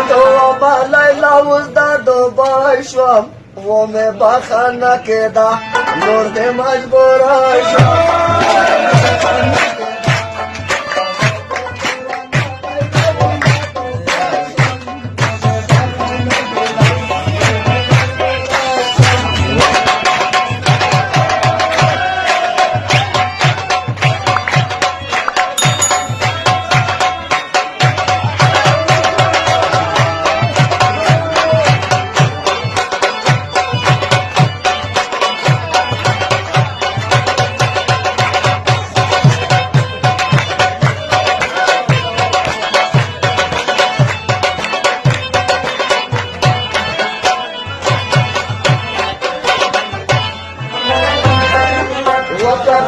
تو بالایلا وزد دو باشم و می بخانه که دا نورد مجبورشم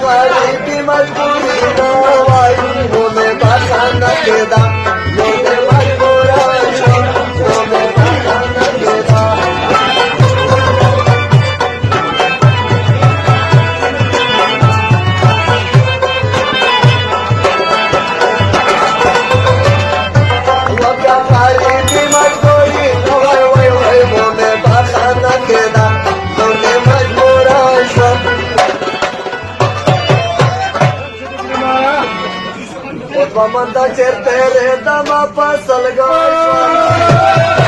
غریبی مجبوری نوای رومه بخانه کدا رومه مجبورشم رومه بخانه کدا وقتا غریبی مجبوری نوای وای وای رومه بخانه کدا رومه مجبورشم ومن دا چرته ره دما پسل گوشم